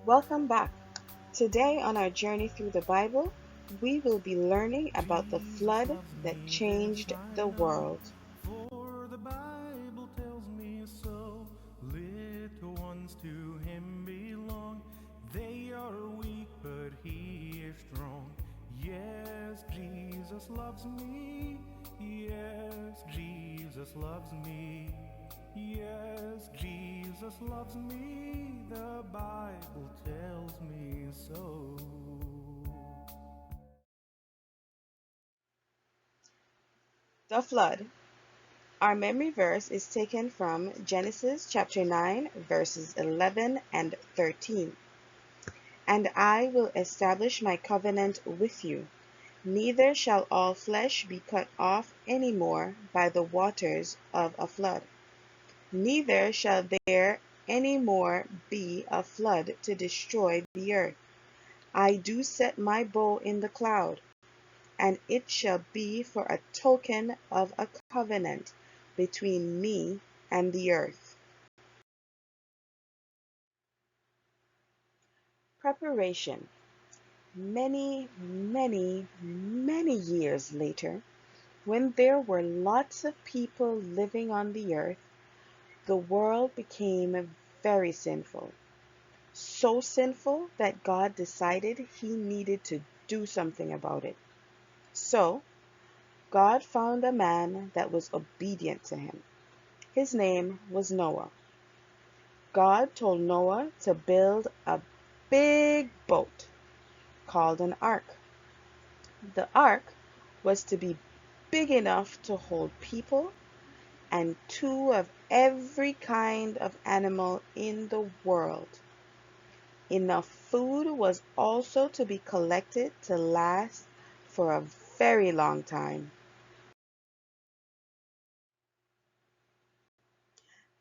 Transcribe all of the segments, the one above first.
Welcome back. Today, on our journey through the Bible, we will be learning about the Jesus flood loves that me, this changed I the know, world. for the Bible tells me so. Little ones to him belong. They are weak, but he is strong. Yes, Jesus loves me. Yes, Jesus loves me. Yes, Jesus loves me. The Bible tells me so. The flood. Our memory verse is taken from Genesis chapter 9, verses 11 and 13. And I will establish my covenant with you. Neither shall all flesh be cut off any more by the waters of a flood. Neither shall there any more be a flood to destroy the earth. I do set my bow in the cloud, and it shall be for a token of a covenant between me and the earth. Preparation. Many, many, many years later, when there were lots of people living on the earth, the world became very sinful. So sinful that God decided he needed to do something about it. So, God found a man that was obedient to him. His name was Noah. God told Noah to build a big boat called an ark. The ark was to be big enough to hold people and two of every kind of animal in the world. Enough food was also to be collected to last for a very long time.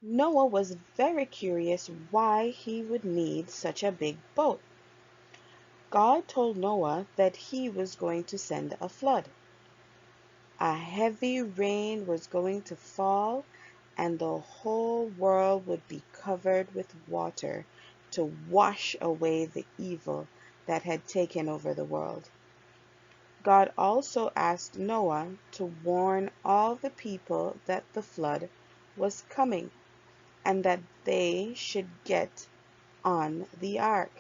Noah was very curious why he would need such a big boat. God told Noah that he was going to send a flood. A heavy rain was going to fall, and the whole world would be covered with water to wash away the evil that had taken over the world. God also asked Noah to warn all the people that the flood was coming and that they should get on the ark.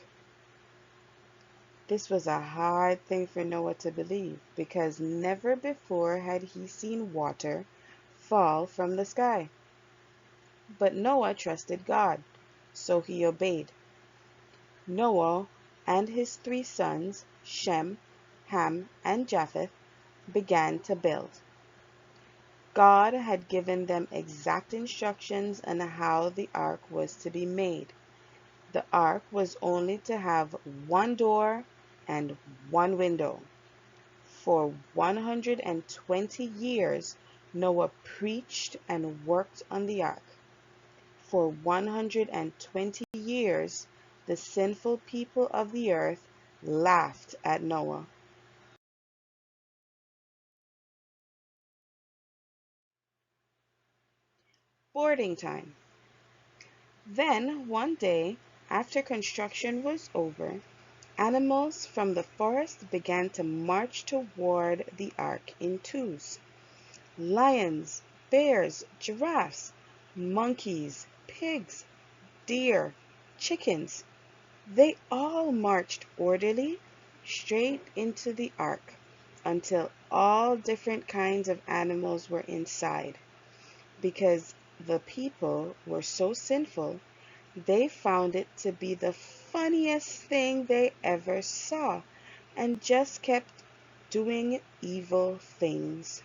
This was a hard thing for Noah to believe because never before had he seen water fall from the sky. But Noah trusted God, so he obeyed. Noah and his three sons, Shem, Ham, and Japheth, began to build. God had given them exact instructions on how the ark was to be made. The ark was only to have one door and one window. For 120 years, Noah preached and worked on the ark. For 120 years, the sinful people of the earth laughed at Noah. Boarding time. Then, one day, after construction was over, animals from the forest began to march toward the ark in twos. Lions, bears, giraffes, monkeys, pigs, deer, chickens, they all marched orderly straight into the ark until all different kinds of animals were inside. Because the people were so sinful, they found it to be the funniest thing they ever saw and just kept doing evil things.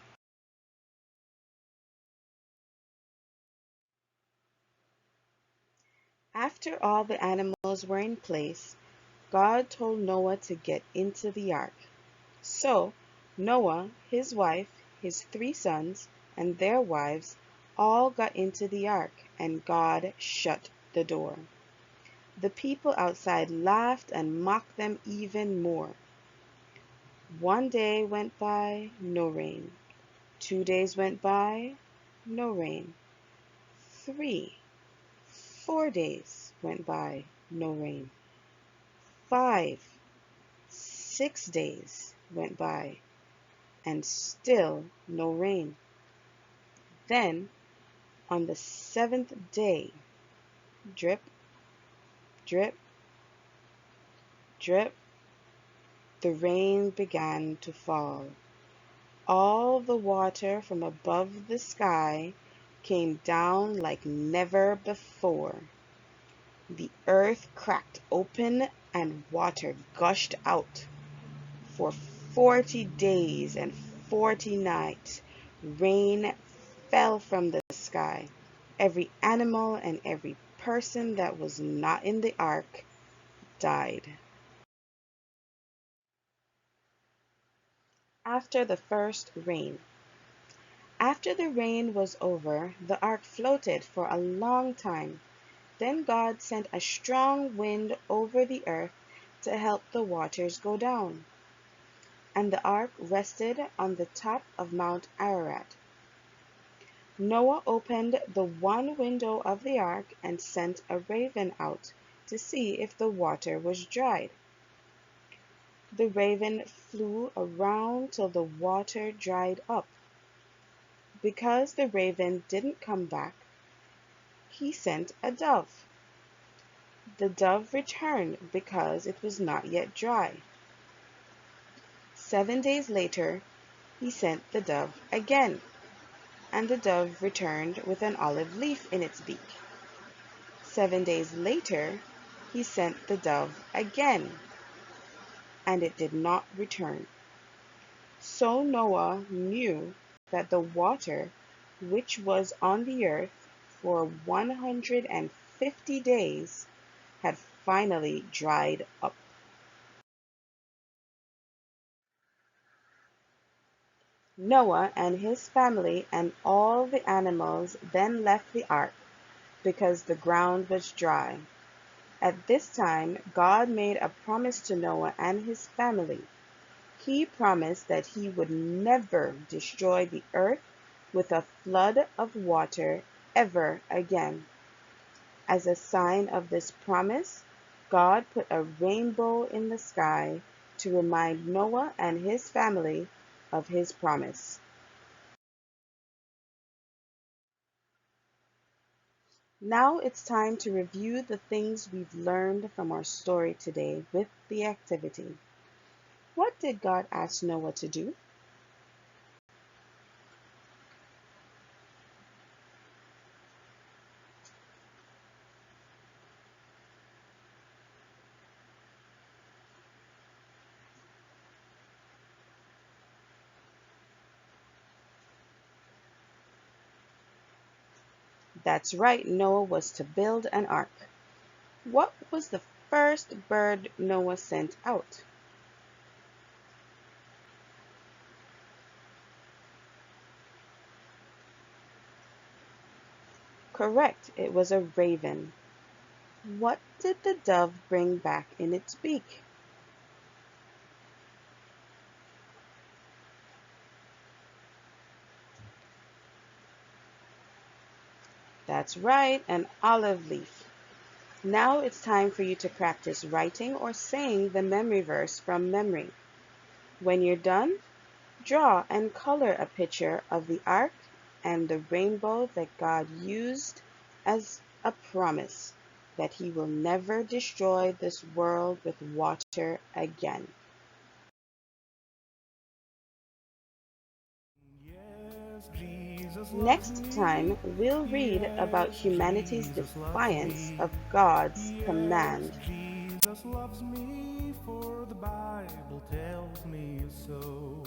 After all the animals were in place, God told Noah to get into the ark. So Noah, his wife, his three sons, and their wives all got into the ark, and God shut the door. The people outside laughed and mocked them even more. One day went by, no rain. 2 days went by, no rain. 3, 4 days went by, no rain. 5, 6 days went by, and still no rain. Then, on the seventh day, drip, drip, drip, the rain began to fall. All the water from above the sky came down like never before. The earth cracked open and water gushed out. For 40 days and 40 nights, rain fell from the sky. Every animal and every person that was not in the ark died. After the first rain. After the rain was over, the ark floated for a long time. Then God sent a strong wind over the earth to help the waters go down. And the ark rested on the top of Mount Ararat. Noah opened the one window of the ark and sent a raven out to see if the water was dried. The raven flew around till the water dried up. Because the raven didn't come back, he sent a dove. The dove returned because it was not yet dry. 7 days later, he sent the dove again, and the dove returned with an olive leaf in its beak. 7 days later, he sent the dove again, and it did not return. So Noah knew that the water which was on the earth for 150 days had finally dried up. Noah and his family and all the animals then left the ark because the ground was dry. At this time, God made a promise to Noah and his family. He promised that he would never destroy the earth with a flood of water ever again. As a sign of this promise, God put a rainbow in the sky to remind Noah and his family of his promise. Now it's time to review the things we've learned from our story today with the activity. What did God ask Noah to do? That's right, Noah was to build an ark. What was the first bird Noah sent out? Correct, it was a raven. What did the dove bring back in its beak? That's right, an olive leaf. Now it's time for you to practice writing or saying the memory verse from memory. When you're done, draw and color a picture of the ark and the rainbow that God used as a promise that he will never destroy this world with water again. Yes, Jesus loves Next me. time, we'll read about Yes, humanity's Jesus loves defiance me. of God's Yes, command. Jesus loves me, for the Bible tells me so.